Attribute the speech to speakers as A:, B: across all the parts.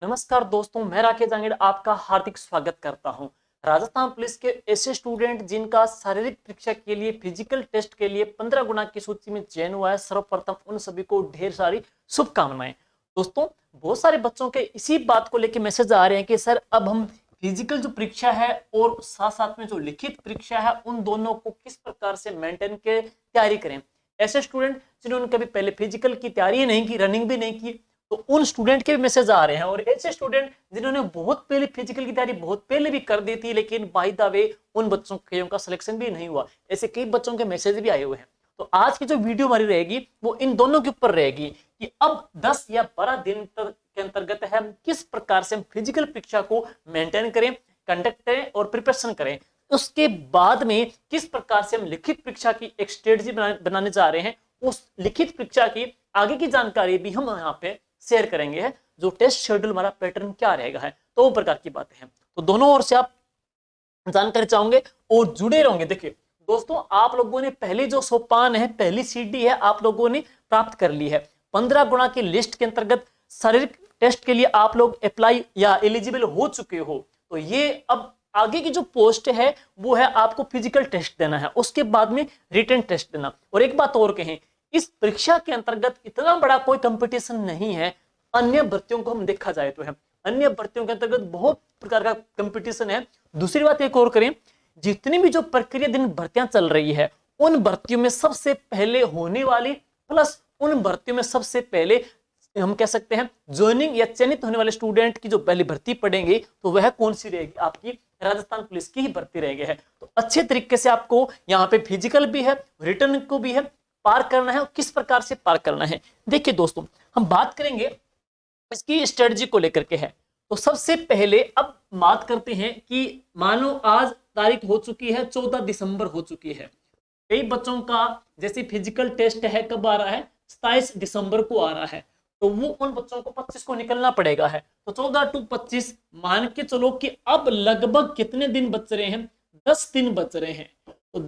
A: नमस्कार दोस्तों, मैं राकेश जांगड़ आपका हार्दिक स्वागत करता हूं। राजस्थान पुलिस के ऐसे स्टूडेंट जिनका शारीरिक परीक्षा के लिए फिजिकल टेस्ट के लिए 15 गुना की सूची में चयन हुआ है, सर्वप्रथम उन सभी को ढेर सारी शुभकामनाएं। दोस्तों, बहुत सारे बच्चों के इसी बात को लेकर मैसेज आ रहे हैं कि सर अब हम फिजिकल जो परीक्षा है और साथ साथ में जो लिखित परीक्षा है उन दोनों को किस प्रकार से मेंटेन के तैयारी करें। ऐसे स्टूडेंट जिन्होंने कभी पहले फिजिकल की तैयारी नहीं की, रनिंग भी नहीं की, तो उन स्टूडेंट के भी मैसेज आ रहे हैं। और ऐसे स्टूडेंट जिन्होंने बहुत पहले फिजिकल की तैयारी बहुत पहले भी कर दी थी, लेकिन बाय द वे उन बच्चों का सिलेक्शन भी नहीं हुआ, ऐसे कई बच्चों के मैसेज भी आए हुए हैं। तो आज की जो वीडियो हमारी रहेगी वो इन दोनों के ऊपर रहेगी कि अब 10 या 12 दिन तक के अंतर्गत है हम किस प्रकार से हम फिजिकल परीक्षा को मेंटेन करें, कंडक्ट करें और प्रिपरेशन करें। उसके बाद में किस प्रकार से हम लिखित परीक्षा की एक स्ट्रेटजी बनाने जा रहे हैं, उस लिखित परीक्षा की आगे की जानकारी भी हम यहाँ पे शेयर करेंगे है। जो टेस्ट शेड्यूल हमारा पैटर्न क्या रहेगा है, तो वो प्रकार की बातें हैं। तो दोनों ओर से आप जानकारी चाहोगे और जुड़े रहोगे। देखिए दोस्तों, आप लोगों ने पहले जो सोपान है, पहली सीढ़ी है, आप लोगों ने प्राप्त कर ली है। 15 गुना की लिस्ट के अंतर्गत शारीरिक टेस्ट के लिए आप लोग अप्लाई या एलिजिबल हो चुके हो। तो ये अब आगे की जो पोस्ट है वो है आपको फिजिकल टेस्ट देना है, उसके बाद में रिटन टेस्ट देना। और एक बात और कहें, इस परीक्षा के अंतर्गत इतना बड़ा कोई कंपटीशन नहीं है। अन्य भर्तियों को हम देखा जाए तो है, अन्य भर्तियों के अंतर्गत बहुत प्रकार का कंपटीशन है। दूसरी बात एक और करें, जितनी भी जो प्रक्रिया दिन भर्तियां चल रही है उन भर्तियों में सबसे पहले होने वाली प्लस उन भर्तियों में सबसे पहले हम कह सकते हैं ज्वाइनिंग या चयनित होने वाले स्टूडेंट की जो पहली भर्ती पड़ेंगे तो वह कौन सी रहेगी, आपकी राजस्थान पुलिस की ही भर्ती रहेगी है। तो अच्छे तरीके से आपको यहाँ पे फिजिकल भी है, रिटर्न को भी है, पार करना है। और किस प्रकार से पार करना है, देखिए दोस्तों, हम बात करेंगे इसकी स्ट्रेटजी को लेकर के है। तो सबसे पहले अब बात करते हैं कि मानो आज तारीख हो चुकी है, 14 दिसंबर हो चुकी है। कई बच्चों का जैसे फिजिकल टेस्ट है कब आ रहा है, 27 दिसंबर को आ रहा है। तो वो उन बच्चों को 25 को निकलना पड़ेगा है। तो 14 टू 25 मान के चलो कि अब लगभग कितने दिन बच रहे हैं, 10 दिन बच रहे हैं। तो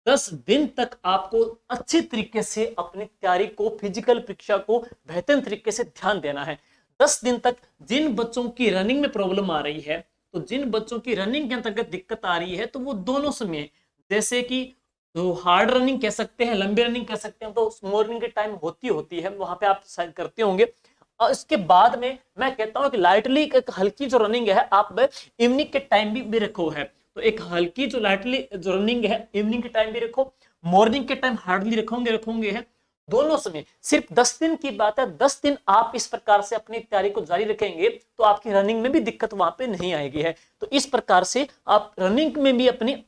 A: 10 दिन तक आपको अच्छे तरीके से अपनी तैयारी को, फिजिकल परीक्षा को बेहतर तरीके से ध्यान देना है। 10 दिन तक जिन बच्चों की रनिंग में प्रॉब्लम आ रही है, तो जिन बच्चों की रनिंग के अंतर्गत दिक्कत आ रही है, तो वो दोनों समय जैसे कि तो हार्ड रनिंग कह सकते हैं, लंबी रनिंग कह सकते हैं, तो मॉर्निंग के टाइम होती है, वहां पे आप शायद करते होंगे। और इसके बाद में मैं कहता हूं कि लाइटली एक हल्की जो रनिंग है आप इवनिंग के टाइम भी रखो है। तो एक हल्की जो लाइटली जो रनिंग है इवनिंग के टाइम भी रखो, मॉर्निंग के टाइम हार्डली रखोगे है, दोनों समय। सिर्फ 10 दिन की बात है, 10 दिन आप इस प्रकार से अपनी तैयारी को जारी रखेंगे तो आपकी रनिंग में भी दिक्कत वहां पे नहीं आएगी है। तो इस प्रकार से आप रनिंग में भी अपनी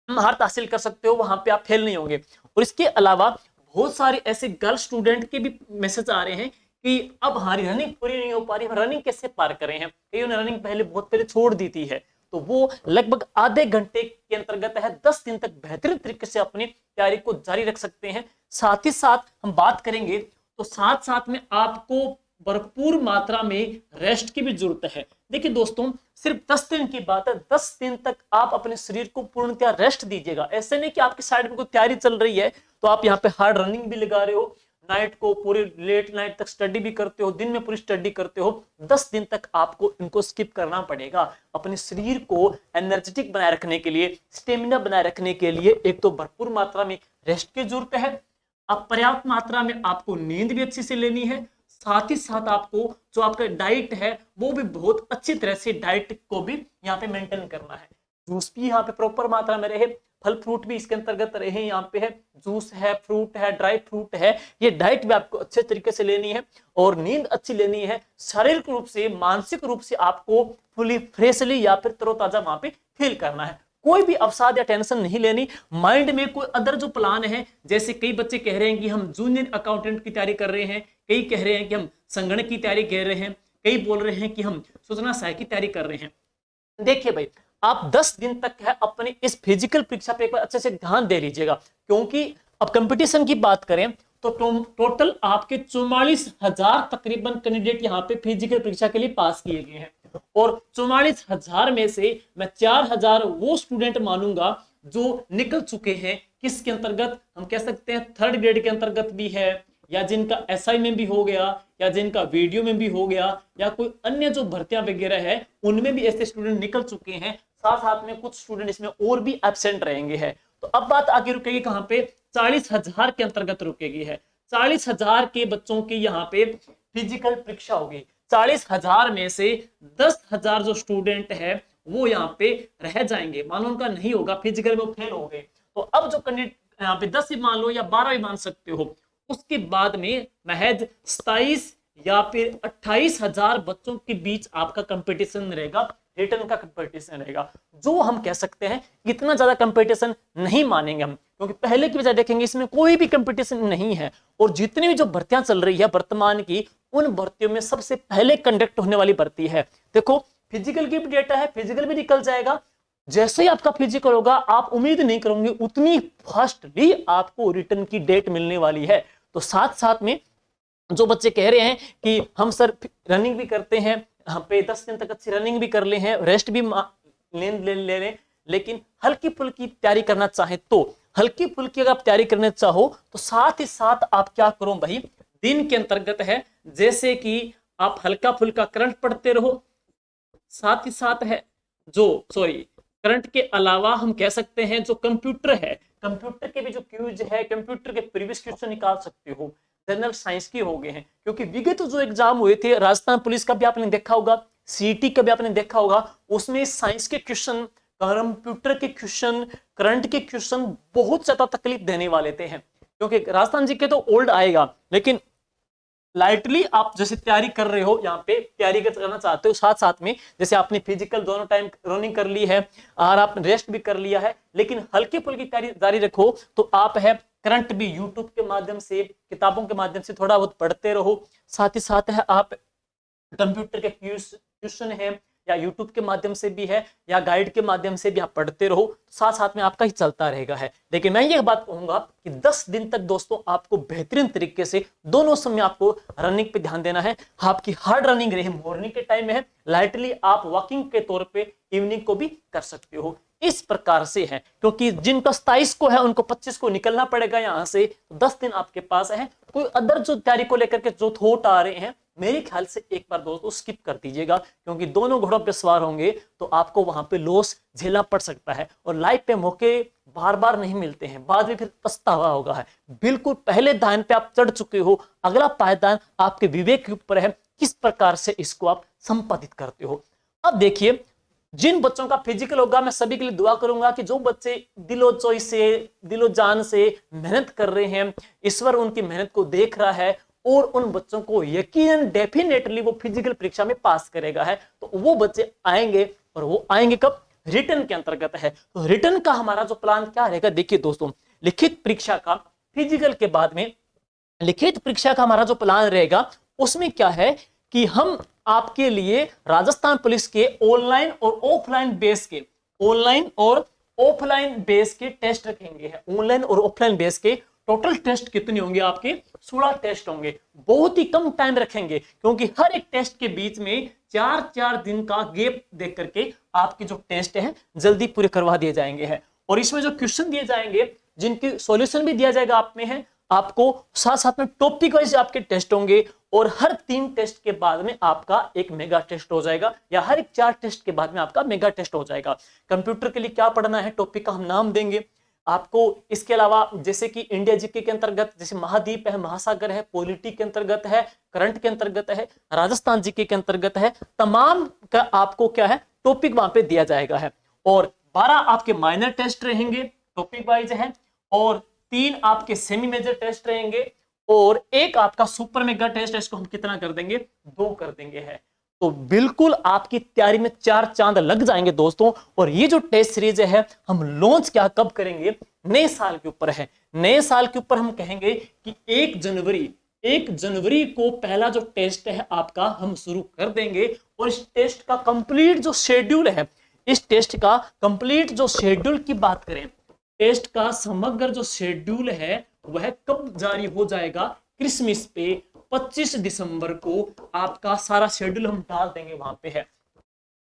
A: महारत हासिल कर सकते हो, वहां पे आप फेल नहीं होंगे। और इसके अलावा बहुत सारे ऐसे गर्ल स्टूडेंट के भी मैसेज आ रहे हैं कि अब हमारी रनिंग पूरी नहीं हो पा रही, रनिंग कैसे पार करें हैं। कईयों ने रनिंग पहले बहुत पहले छोड़ दी थी है, तो वो लगभग आधे घंटे के अंतर्गत है 10 दिन तक बेहतरीन तरीके से अपनी तैयारी को जारी रख सकते हैं। साथ ही साथ हम बात करेंगे तो साथ साथ में आपको भरपूर मात्रा में रेस्ट की भी जरूरत है। देखिए दोस्तों, सिर्फ 10 दिन की बात है, 10 दिन तक आप अपने शरीर को पूर्णतः रेस्ट दीजिएगा। ऐसे नहीं कि आपकी साइड में कोई तैयारी चल रही है तो आप यहाँ पे हार्ड रनिंग भी लगा रहे हो, नाइट को पूरी लेट नाइट तक स्टडी भी करते हो, दिन में पूरी स्टडी करते हो। 10 दिन तक आपको इनको स्किप करना पड़ेगा। अपने शरीर को एनर्जेटिक बनाए रखने के लिए, स्टेमिना बनाए रखने के लिए एक तो भरपूर मात्रा में रेस्ट की जरूरत है, अब पर्याप्त मात्रा में आपको नींद भी अच्छी से लेनी है। साथ ही साथ आपको जो आपका डाइट है वो भी बहुत अच्छी तरह से डाइट को भी यहाँ पे मेंटेन करना है। जूस भी यहाँ पे प्रॉपर मात्रा में रहे, फल फ्रूट भी इसके अंतर्गत रहे। यहाँ पे है जूस है, फ्रूट है, ड्राई फ्रूट है, ये डाइट भी आपको अच्छे तरीके से लेनी है। और नींद अच्छी लेनी है। शारीरिक रूप से, मानसिक रूप से आपको फुली फ्रेशली या फिर तरोताजा वहां पे फील करना है। कोई भी अवसाद या टेंशन नहीं लेनी। माइंड में कोई अदर जो प्लान है, जैसे कई बच्चे कह रहे हैं कि हम जूनियर अकाउंटेंट की तैयारी कर रहे हैं, कई कह रहे हैं कि हम संगणक की तैयारी कर रहे हैं, कई बोल रहे हैं कि हम सूचना सहायक की तैयारी कर रहे हैं। देखिए भाई, आप 10 दिन तक है अपनी इस फिजिकल परीक्षा पे एक बार अच्छे से ध्यान दे लीजिएगा, क्योंकि अब कंपटीशन की बात करें तो टोटल आपके 44,000 तकरीबन कैंडिडेट यहाँ पे फिजिकल परीक्षा के लिए पास किए गए हैं। और 44,000 में से मैं 4,000 वो स्टूडेंट मानूंगा जो निकल चुके हैं। किसके अंतर्गत, हम कह सकते हैं थर्ड ग्रेड के अंतर्गत भी है, या जिनका एसआई में भी हो गया, या जिनका वीडियो में भी हो गया, या कोई अन्य जो भर्तियां वगैरह है उनमें भी ऐसे स्टूडेंट निकल चुके हैं। साथ साथ में कुछ स्टूडेंट इसमें और भी एब्सेंट रहेंगे है। तो अब बात आगे रुकेगी कहां पे, 40,000 के अंतर्गत रुकेगी है। 40,000 के बच्चों की यहाँ पे फिजिकल परीक्षा होगी। 40,000 में से 10,000 जो स्टूडेंट है वो यहाँ पे रह जाएंगे, मान लो उनका नहीं होगा फिजिकल में, वो फेल हो गए। तो अब जो कैंडिडेट यहाँ पे 10 ही मान लो या 12 ही मान सकते हो, उसके बाद में महज 27 या फिर 28,000 बच्चों के बीच आपका कंपटीशन रहेगा, रिटर्न का कंपटीशन रहेगा। जो हम कह सकते हैं इतना ज्यादा कंपटीशन नहीं मानेंगे हम, क्योंकि पहले की वजह देखेंगे इसमें कोई भी कंपटीशन नहीं है। और जितनी भी जो भर्तियां चल रही है वर्तमान की, उन भर्तियों में सबसे पहले कंडक्ट होने वाली भर्ती है। देखो फिजिकल की भी डेटा है, फिजिकल भी निकल जाएगा। जैसे ही आपका फिजिकल होगा आप उम्मीद नहीं करोगे उतनी फास्टली आपको रिटर्न की डेट मिलने वाली है। तो साथ साथ में जो बच्चे कह रहे हैं कि हम सर रनिंग भी करते हैं, हम पे 10 दिन तक अच्छी रनिंग भी कर ले हैं, रेस्ट भी ले रहे, लेकिन हल्की फुल्की तैयारी करना चाहे तो हल्की फुल्की अगर आप तैयारी करने चाहो तो साथ ही साथ आप क्या करो भाई, दिन के अंतर्गत है जैसे कि आप हल्का फुल्का करंट पढ़ते रहो। साथ ही साथ है जो करंट के अलावा हम कह सकते हैं जो कंप्यूटर है, कंप्यूटर के भी जो क्यूज है, कंप्यूटर के प्रीवियस क्वेश्चन निकाल सकते हो। जनरल साइंस के हो गए हैं, क्योंकि विगत जो एग्जाम हुए थे राजस्थान पुलिस का भी आपने देखा होगा, सीटी का भी आपने देखा होगा, उसमें साइंस के क्वेश्चन, कंप्यूटर के क्वेश्चन, करंट के क्वेश्चन बहुत ज्यादा तकलीफ देने वाले थे हैं। क्योंकि राजस्थान जी के तो ओल्ड आएगा, लेकिन लाइटली आप जैसे तैयारी कर रहे हो, यहाँ पे तैयारी करना चाहते हो, साथ साथ में जैसे आपने फिजिकल दोनों टाइम रनिंग कर ली है और आपने रेस्ट भी कर लिया है, लेकिन हल्की फुल्की तैयारी जारी रखो तो आप है करंट भी यूट्यूब के माध्यम से, किताबों के माध्यम से थोड़ा बहुत पढ़ते रहो। साथ ही साथ है आप कंप्यूटर के क्वेश्चन है या यूट्यूब के माध्यम से भी है या गाइड के माध्यम से भी आप पढ़ते रहो, साथ साथ में आपका ही चलता रहेगा है। लेकिन मैं ये बात कहूंगा कि 10 दिन तक दोस्तों आपको बेहतरीन तरीके से दोनों समय आपको रनिंग पे ध्यान देना है। आपकी हार्ड रनिंग रहे मॉर्निंग के टाइम में है, लाइटली आप वॉकिंग के तौर पे इवनिंग को भी कर सकते हो। इस प्रकार से है, क्योंकि जिनका 27 को है उनको 25 को निकलना पड़ेगा यहाँ से, तो 10 दिन आपके पास है। कोई अदर जो तैयारी को लेकर के जो थॉट आ रहे हैं, मेरे ख्याल से एक बार दोस्तों स्किप कर दीजिएगा, क्योंकि दोनों घोड़ों पे सवार होंगे तो आपको वहां पे लॉस झेलना पड़ सकता है और लाइफ पे मौके बार बार नहीं मिलते हैं, बाद में फिर पछतावा होगा है। बिल्कुल पहले दान पे आप चढ़ चुके हो, अगला पायदान आपके विवेक के ऊपर है, किस प्रकार से इसको आप संपादित करते हो। अब देखिए जिन बच्चों का फिजिकल होगा, मैं सभी के लिए दुआ करूंगा कि जो बच्चे दिलो चॉइस से, दिलो जान से मेहनत कर रहे हैं, ईश्वर उनकी मेहनत को देख रहा है और उन बच्चों को यकीनन डेफिनेटली वो फिजिकल परीक्षा में पास करेगा है, तो वो बच्चे आएंगे। और वो आएंगे कब, रिटर्न के अंतर्गत है। तो रिटर्न का हमारा जो प्लान क्या रहेगा, देखिए दोस्तों लिखित परीक्षा का, फिजिकल के बाद में लिखित परीक्षा का हमारा जो प्लान रहेगा उसमें क्या है कि हम आपके लिए राजस्थान पुलिस के ऑनलाइन और ऑफलाइन बेस के, ऑनलाइन और ऑफलाइन बेस के टेस्ट रखेंगे। ऑनलाइन और ऑफलाइन बेस के टोटल टेस्ट कितने होंगे आपके, 16 टेस्ट होंगे। बहुत ही कम टाइम रखेंगे, क्योंकि हर एक टेस्ट के बीच में 4-4 दिन का गैप देख करके आपके जो टेस्ट है जल्दी पूरे करवा दिए जाएंगे हैं। और इसमें जो क्वेश्चन दिए जाएंगे जिनकी सॉल्यूशन भी दिया जाएगा आप में है, आपको साथ साथ में टॉपिक वाइज आपके टेस्ट होंगे। और हर 3 टेस्ट के बाद में आपका एक मेगा टेस्ट हो जाएगा, या हर एक 4 टेस्ट के बाद में आपका मेगा टेस्ट हो जाएगा। कंप्यूटर के लिए क्या पढ़ना है, टॉपिक का हम नाम देंगे आपको। इसके अलावा जैसे कि इंडिया जीके के अंतर्गत जैसे महाद्वीप है, महासागर है, पॉलिटी के अंतर्गत है, करंट के अंतर्गत है, राजस्थान जीके के अंतर्गत है, तमाम का आपको क्या है टॉपिक वहां पे दिया जाएगा है। और 12 आपके माइनर टेस्ट रहेंगे टॉपिक वाइज है, और 3 आपके सेमी मेजर टेस्ट रहेंगे, और एक आपका सुपर मेगा टेस्ट है, इसको हम कितना कर देंगे, 2 कर देंगे है। तो बिल्कुल आपकी तैयारी में 4 चांद लग जाएंगे दोस्तों। और ये जो टेस्ट सीरीज है हम लॉन्च क्या कब करेंगे, नए साल के ऊपर है। नए साल के ऊपर हम कहेंगे कि 1 जनवरी को पहला जो टेस्ट है आपका हम शुरू कर देंगे। और इस टेस्ट का कंप्लीट जो शेड्यूल है, इस टेस्ट का कंप्लीट जो शेड्यूल की बात करें, टेस्ट का समग्र जो शेड्यूल है वह कब जारी हो जाएगा, क्रिसमस पे 25 दिसंबर को आपका सारा शेड्यूल हम डाल देंगे वहां पे है।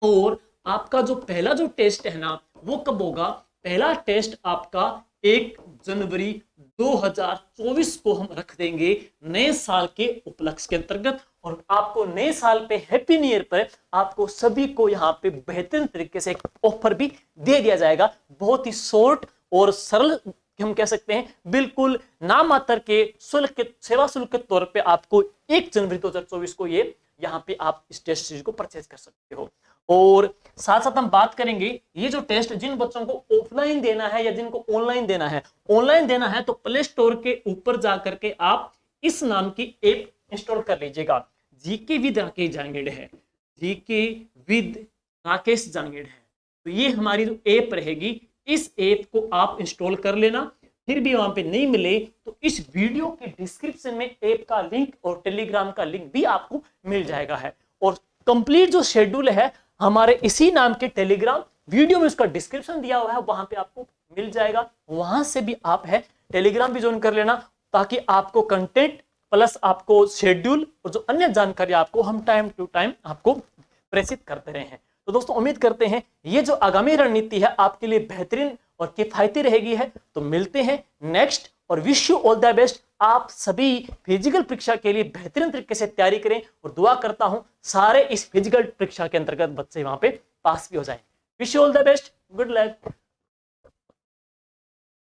A: और आपका जो पहला जो टेस्ट है ना वो कब होगा, पहला टेस्ट आपका 1 जनवरी 2024 को हम रख देंगे नए साल के उपलक्ष्य के अंतर्गत। और आपको नए साल पे हैप्पी न्यू ईयर पर आपको सभी को यहाँ पे बेहतरीन तरीके से एक ऑफर भी दे दिया जाएगा। बहुत ही शॉर्ट और सरल हम कह सकते हैं, बिल्कुल नाम मात्र के शुल्क के सेवा शुल्क के तौर पे आपको 1 जनवरी 2024 को ये यहाँ पे आप इस टेस्ट सीरीज को परचेज कर सकते हो। और साथ साथ हम बात करेंगे ये जो टेस्ट जिन बच्चों को ऑफलाइन देना है या जिनको ऑनलाइन देना है, ऑनलाइन देना है तो प्ले स्टोर के ऊपर जाकर के आप इस नाम की ऐप इंस्टॉल कर लीजिएगा। जीके विद राकेश जांगेड़ है, जीके विद राकेश जांगेड़ है, तो ये हमारी जो ऐप रहेगी, इस ऐप को आप इंस्टॉल कर लेना। फिर भी वहां पे नहीं मिले तो इस वीडियो के डिस्क्रिप्शन में ऐप का लिंक और टेलीग्राम का लिंक भी आपको मिल जाएगा है। और कंप्लीट जो शेड्यूल है हमारे इसी नाम के टेलीग्राम वीडियो में उसका डिस्क्रिप्शन दिया हुआ है, वहां पे आपको मिल जाएगा। वहां से भी आप है टेलीग्राम भी ज्वाइन कर लेना, ताकि आपको कंटेंट प्लस आपको शेड्यूल और जो अन्य जानकारी आपको हम टाइम टू टाइम आपको प्रेषित करते रहे हैं। तो दोस्तों उम्मीद करते हैं ये जो आगामी रणनीति है आपके लिए बेहतरीन और किफायती रहेगी है। तो मिलते हैं नेक्स्ट, और wish you all the best. आप सभी फिजिकल परीक्षा के लिए बेहतरीन तरीके से तैयारी करें और दुआ करता हूं सारे इस फिजिकल परीक्षा के अंतर्गत बच्चे वहां पे पास भी हो जाएं। Wish you all the best, good luck.